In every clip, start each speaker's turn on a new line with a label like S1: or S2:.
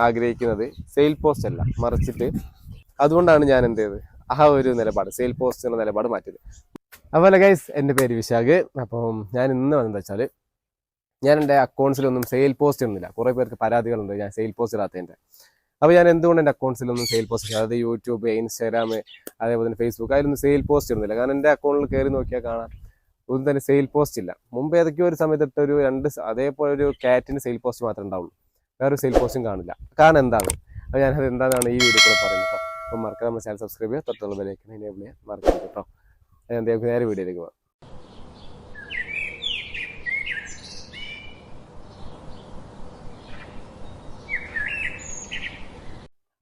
S1: ആഗ്രഹിക്കുന്നത് sale post അല്ല, മറിച്ചിട്ട് അതുകൊണ്ടാണ് ഞാൻ എന്ത് ചെയ്തത് ആ ഒരു നിലപാട്, സെയിൽ പോസ്റ്റ് എന്ന നിലപാട് മാറ്റിയത്. അതുപോലെ ഗൈസ്, എൻ്റെ പേര് വിശാഖ്. അപ്പം ഞാൻ ഇന്ന് വന്നതെന്ന് വെച്ചാൽ, ഞാൻ എൻ്റെ അക്കൗണ്ട്സിലൊന്നും സെയിൽ പോസ്റ്റ് ഒന്നുമില്ല. കുറേ പേർക്ക് പരാതികളുണ്ട് ഞാൻ സെയിൽ പോസ്റ്റ് ഇടാത്തതിൻ്റെ. അപ്പോൾ ഞാൻ എന്തുകൊണ്ട് എൻ്റെ അക്കൗണ്ട്സിലൊന്നും സെയിൽ പോസ്റ്റ് ഇല്ല, അതായത് യൂട്യൂബ്, ഇൻസ്റ്റാഗ്രാം, അതേപോലെ തന്നെ ഫേസ്ബുക്ക്, അതിലൊന്നും സെയിൽ പോസ്റ്റ് ഇടുന്നില്ല. കാരണം എൻ്റെ അക്കൗണ്ടിൽ കയറി നോക്കിയാൽ കാണാം ഒന്നും തന്നെ സെയിൽ പോസ്റ്റ് ഇല്ല. മുമ്പ് ഏതൊക്കെയോ ഒരു സമയത്ത് ഇട്ട ഒരു അതേപോലെ ഒരു കാറ്റിന് സെയിൽ പോസ്റ്റ് മാത്രമേ ഉണ്ടാവുള്ളൂ, വേറൊരു സെയിൽ പോസ്റ്റും കാണില്ല. കാരണം എന്താണ്, അപ്പോൾ ഞാനത് എന്താണെന്നാണ് ഈ വീഡിയോ കൂടെ പറയുന്നത് കേട്ടോ. അപ്പോൾ മറക്കാതെ നമ്മുടെ ചാനൽ സബ്സ്ക്രൈബ് ചെയ്യുക, തൊട്ടുള്ള ബെല്ലൈക്കൺ എനേബിൾ ചെയ്യാൻ മറക്കരുത് കേട്ടോ. ഞാൻ നേരെ വീഡിയോയിലേക്ക് പോകാം.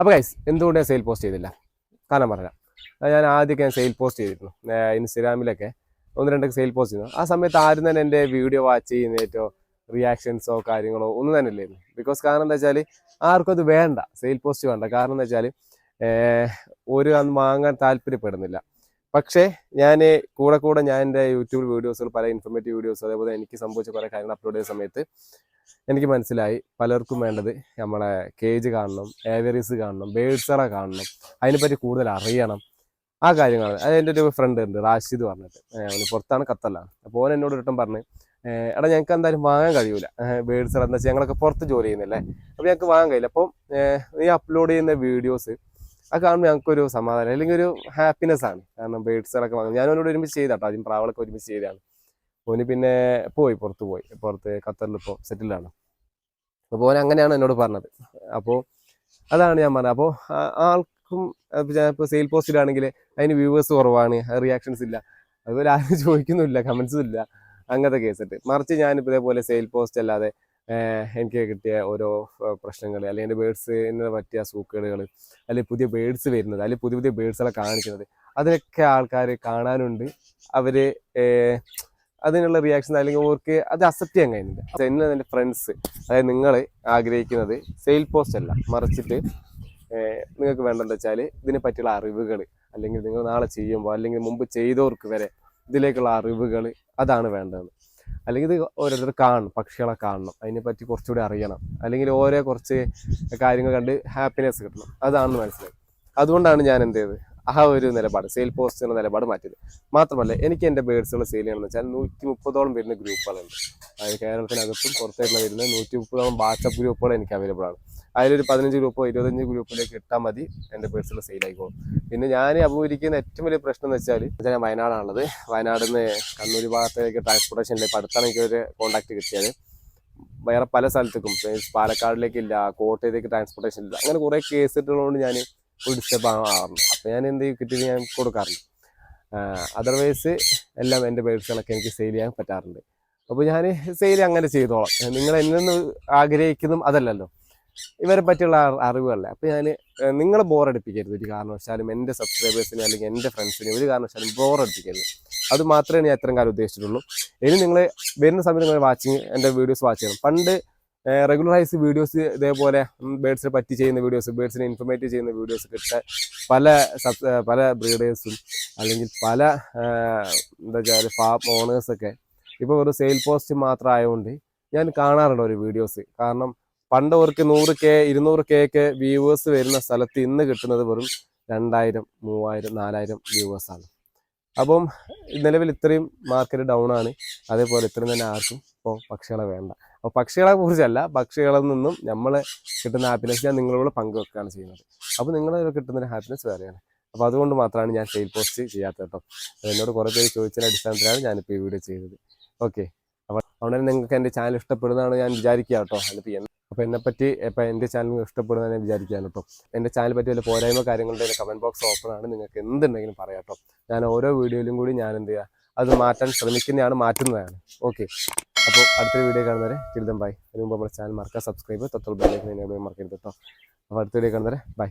S1: അപ്പോൾ ഗൈസ്, എന്തുകൊണ്ട് ഞാൻ സെയിൽ പോസ്റ്റ് ചെയ്തില്ല? കാരണം പറഞ്ഞാൽ, ഞാൻ ആദ്യമൊക്കെ ഞാൻ സെയിൽ പോസ്റ്റ് ചെയ്തിരുന്നു ഇൻസ്റ്റാഗ്രാമിലൊക്കെ, 1-2 സെയിൽ പോസ്റ്റ് ചെയ്യുന്നു. ആ സമയത്ത് ആരും തന്നെ എൻ്റെ വീഡിയോ വാച്ച് ചെയ്യുന്നേറ്റോ റിയാക്ഷൻസോ കാര്യങ്ങളോ ഒന്നും തന്നെ ഇല്ലായിരുന്നു. ബിക്കോസ് കാരണം എന്താ വെച്ചാൽ ആർക്കും അത് വേണ്ട, സെയിൽ പോസ്റ്റ് വേണ്ട. കാരണം എന്താ വെച്ചാൽ ഒരു അന്ന് വാങ്ങാൻ താല്പര്യപ്പെടുന്നില്ല. പക്ഷേ ഞാൻ കൂടെ ഞാൻ എൻ്റെ യൂട്യൂബ് വീഡിയോസുകൾ, പല ഇൻഫോർമേറ്റീവ് വീഡിയോസ്, അതേപോലെ എനിക്ക് സംഭവിച്ച കുറേ കാര്യങ്ങൾ അപ്ലോഡ് ചെയ്ത സമയത്ത് എനിക്ക് മനസ്സിലായി പലർക്കും വേണ്ടത് നമ്മളെ കേജ് കാണണം, ഏവറീസ് കാണണം, ബേഡ്സറ കാണണം, അതിനെപ്പറ്റി കൂടുതൽ അറിയണം, ആ കാര്യങ്ങളാണ്. അത് എൻ്റെ ഒരു ഫ്രണ്ട് ഉണ്ട്, റാഷിദ് പറഞ്ഞിട്ട്, അവന് പുറത്താണ്, ഖത്തറിലാണ്. അപ്പോൾ ഓൻ എന്നോട് ഒരിട്ടം പറഞ്ഞ്, എടാ ഞങ്ങൾക്ക് എന്തായാലും വാങ്ങാൻ കഴിയൂല ബേഡ്സറ, എന്താ വെച്ചാൽ ഞങ്ങളൊക്കെ പുറത്ത് ജോലി ചെയ്യുന്നില്ലേ, അപ്പോൾ ഞങ്ങൾക്ക് വാങ്ങാൻ കഴിയില്ല. അപ്പം നീ അപ്ലോഡ് ചെയ്യുന്ന വീഡിയോസ് അത് കാണുമ്പോൾ ഞങ്ങൾക്കൊരു സമാധാനം, അല്ലെങ്കിൽ ഒരു ഹാപ്പിനെസ് ആണ്. കാരണം ബേഡ്സുകളൊക്കെ വാങ്ങും. ഞാനോട് ഒരുമിച്ച് ചെയ്താട്ടോ, ആദ്യം പ്രാവളൊക്കെ ഒരുമിച്ച് ചെയ്തതാണ്. ഓന് പിന്നെ പുറത്ത് ഖത്തറിൽ ഇപ്പോൾ സെറ്റിലാണ്. അപ്പോൾ ഓൻ അങ്ങനെയാണ് എന്നോട് പറഞ്ഞത്. അപ്പോൾ അതാണ് ഞാൻ പറഞ്ഞത്. അപ്പോൾ ആൾക്കും ഇപ്പോൾ സെയിൽ പോസ്റ്റിലാണെങ്കിൽ അതിന് വ്യൂവേഴ്സ് കുറവാണ്, റിയാക്ഷൻസ് ഇല്ല, അതുപോലെ ആരും ചോദിക്കുന്നില്ല, കമൻസും ഇല്ല, അങ്ങനത്തെ കേസിട്ട്. മറിച്ച് ഞാനിപ്പോൾ ഇതേപോലെ സെയിൽ പോസ്റ്റ് അല്ലാതെ എനിക്ക് കിട്ടിയ ഓരോ പ്രശ്നങ്ങൾ, അല്ലെങ്കിൽ എൻ്റെ ബേഡ്സിനെ പറ്റിയ സൂക്കേടുകൾ, അല്ലെങ്കിൽ പുതിയ ബേഡ്സ് വരുന്നത്, അല്ലെങ്കിൽ പുതിയ ബേഡ്സുകളെ കാണിക്കുന്നത്, അതിനൊക്കെ ആൾക്കാർ കാണാനുണ്ട്. അവർ അതിനുള്ള റിയാക്ഷൻ, അല്ലെങ്കിൽ അവർക്ക് അത് അക്സെപ്റ്റ് ചെയ്യാൻ കഴിയുന്നില്ല. എന്നെ എൻ്റെ ഫ്രണ്ട്സ്, അതായത് നിങ്ങൾ ആഗ്രഹിക്കുന്നത് സെയിൽ പോസ്റ്റ് അല്ല, മറിച്ചിട്ട് നിങ്ങൾക്ക് വേണ്ടതെന്ന് വെച്ചാൽ ഇതിനെ പറ്റിയുള്ള അറിവുകൾ, അല്ലെങ്കിൽ നിങ്ങൾ നാളെ ചെയ്യുമ്പോൾ, അല്ലെങ്കിൽ മുമ്പ് ചെയ്തവർക്ക് വരെ ഇതിലേക്കുള്ള അറിവുകൾ, അതാണ് വേണ്ടത്. അല്ലെങ്കിൽ ഇത് ഓരോരുത്തർ കാണണം, പക്ഷികളെ കാണണം, അതിനെപ്പറ്റി കുറച്ചുകൂടി അറിയണം, അല്ലെങ്കിൽ ഓരോ കുറച്ച് കാര്യങ്ങൾ കണ്ട് ഹാപ്പിനെസ് കിട്ടണം, അതാണെന്ന് മനസ്സിലായി. അതുകൊണ്ടാണ് ഞാൻ എന്ത് ചെയ്തത് ആ ഒരു നിലപാട്, സെയിൽ പോസ്റ്റ് എന്ന നിലപാട് മാറ്റിയത്. മാത്രമല്ല, എനിക്ക് എൻ്റെ ബേഡ്സുകൾ സെയിൽ ചെയ്യണമെന്ന് വെച്ചാൽ 130ഓളം വരുന്ന ഗ്രൂപ്പുകളുണ്ട്. അതായത് കേരളത്തിനകത്തും പുറത്തേക്കുള്ള വരുന്ന 130ഓളം വാട്സപ്പ് ഗ്രൂപ്പുകൾ എനിക്ക് അവൈലബിൾ ആണ്. അതിലൊരു 15 ഗ്രൂപ്പോ 25 ഗ്രൂപ്പിലേക്ക് ഇട്ടാൽ മതി, എൻ്റെ ബേഡ്സുകൾ സെയിൽ ആയിക്കോളും. പിന്നെ ഞാൻ അഭിമുഖീകരിക്കുന്ന ഏറ്റവും വലിയ പ്രശ്നം എന്ന് വെച്ചാൽ, ഞാൻ വയനാടാണുള്ളത്. വയനാട് നിന്ന് കണ്ണൂർ ഭാഗത്തേക്ക് ട്രാൻസ്പോർട്ടേഷനിൽ ഇപ്പം അടുത്താണ് എനിക്കൊരു കോൺടാക്ട് കിട്ടിയത്. വേറെ പല സ്ഥലത്തേക്കും, പാലക്കാടിലേക്കില്ല, കോട്ടയത്തേക്ക് ട്രാൻസ്പോർട്ടേഷൻ ഇല്ല, അങ്ങനെ കുറേ കേസ് ഇട്ടുള്ളതുകൊണ്ട് ഞാൻ ഒരു ഡിസ്റ്റർബ് ആവാറുണ്ട്. അപ്പോൾ ഞാൻ എന്ത് കിട്ടിയിട്ട് ഞാൻ കൊടുക്കാറുണ്ട്. അതർവൈസ് എല്ലാം എൻ്റെ ബേഡ്സുകളൊക്കെ എനിക്ക് സെയിൽ ചെയ്യാൻ പറ്റാറുണ്ട്. അപ്പോൾ ഞാൻ സെയിൽ അങ്ങനെ ചെയ്തോളാം. നിങ്ങൾ എന്നൊന്ന് ആഗ്രഹിക്കുന്നതും അതല്ലല്ലോ, ഇവരെ പറ്റിയുള്ള അറിവുകളല്ലേ. അപ്പോൾ ഞാൻ നിങ്ങളെ ബോറടിപ്പിക്കരുത് ഒരു കാരണവശാലും, എൻ്റെ സബ്സ്ക്രൈബേഴ്സിനെ അല്ലെങ്കിൽ എൻ്റെ ഫ്രണ്ട്സിനെ ഒരു കാരണവശാലും ബോറടിപ്പിക്കരുത്. അത് മാത്രമേ ഞാൻ ഇത്രയും കാലം ഉദ്ദേശിച്ചിട്ടുള്ളൂ. ഇനി നിങ്ങൾ വരുന്ന സമയത്ത് നിങ്ങൾ എൻ്റെ വീഡിയോസ് വാച്ച് ചെയ്യണം. പണ്ട് റെഗുലറൈസ് വീഡിയോസ് ഇതേപോലെ ബേഡ്സിനെ പറ്റി ചെയ്യുന്ന വീഡിയോസ്, ബേഡ്സിനെ ഇൻഫോർമേറ്റീവ് ചെയ്യുന്ന വീഡിയോസ് കിട്ടാൻ പല ബ്രീഡേഴ്സും, അല്ലെങ്കിൽ പല എന്താ വെച്ചാൽ ഫാം ഓണേഴ്സൊക്കെ ഇപ്പോൾ ഒരു സെയിൽ പോസ്റ്റ് മാത്രം ആയതുകൊണ്ട് ഞാൻ കാണാറുണ്ട് ഒരു വീഡിയോസ്. കാരണം പണ്ട് അവർക്ക് 100K 200K ഒക്കെ വ്യൂവേഴ്സ് വരുന്ന സ്ഥലത്ത് ഇന്ന് കിട്ടുന്നത് വെറും 2000 3000 4000 വ്യൂവേഴ്സാണ്. അപ്പം നിലവിൽ ഇത്രയും മാർക്കറ്റ് ഡൗൺ ആണ്. അതേപോലെ ഇത്രയും തന്നെ ആർക്കും ഇപ്പോൾ പക്ഷികളെ വേണ്ട. അപ്പോൾ പക്ഷികളെ കുറിച്ചല്ല, പക്ഷികളിൽ നിന്നും നമ്മൾ കിട്ടുന്ന ഹാപ്പിനെസ് ഞാൻ നിങ്ങളോട് പങ്കുവെക്കുകയാണ് ചെയ്യുന്നത്. അപ്പോൾ നിങ്ങളെ കിട്ടുന്ന ഹാപ്പിനെസ് വേറെയാണ്. അപ്പോൾ അതുകൊണ്ട് മാത്രമാണ് ഞാൻ സെയിൽ പോസ്റ്റ് ചെയ്യാത്തത് കേട്ടോ. എന്നോട് കുറേ പേര് ചോദിച്ചതിൻ്റെ അടിസ്ഥാനത്തിലാണ് ഞാനിപ്പോൾ ഈ വീഡിയോ ചെയ്തത്. ഓക്കെ, അപ്പോൾ അതുകൊണ്ട് നിങ്ങൾക്ക് എൻ്റെ ചാനൽ ഇഷ്ടപ്പെടുന്നതാണ് ഞാൻ വിചാരിക്കുക കേട്ടോ. അപ്പോൾ എന്നെപ്പറ്റി ഇപ്പം എൻ്റെ ചാനൽ ഇഷ്ടപ്പെടുന്നതാണ് ഞാൻ വിചാരിക്കുകയാണ് കേട്ടോ. എൻ്റെ ചാനൽ പറ്റി വല്ല പോരായ്മ കാര്യങ്ങളുടെ കമൻറ്റ് ബോക്സ് ഓപ്പൺ ആണ്, നിങ്ങൾക്ക് എന്തുണ്ടെങ്കിലും പറയാം കേട്ടോ. ഞാൻ ഓരോ വീഡിയോയിലും കൂടി ഞാൻ എന്ത് ചെയ്യുക, അത് മാറ്റാൻ ശ്രമിക്കുന്നതാണ്, മാറ്റുന്നതാണ്. ഓക്കെ, അപ്പോൾ അടുത്തൊരു വീഡിയോ കാണുന്നവരെ ബൈ. അതിന് മുമ്പ് നമ്മുടെ ചാനൽ മറക്കുക, സബ്സ്ക്രൈബ്, തൊട്ടുള്ള ബെല്ലൈക്കൺ എനേബിൾ ചെയ്യാൻ മറക്കരുത് കേട്ടോ. അപ്പോൾ അടുത്ത വീഡിയോ കാണുന്നവരെ ബൈ.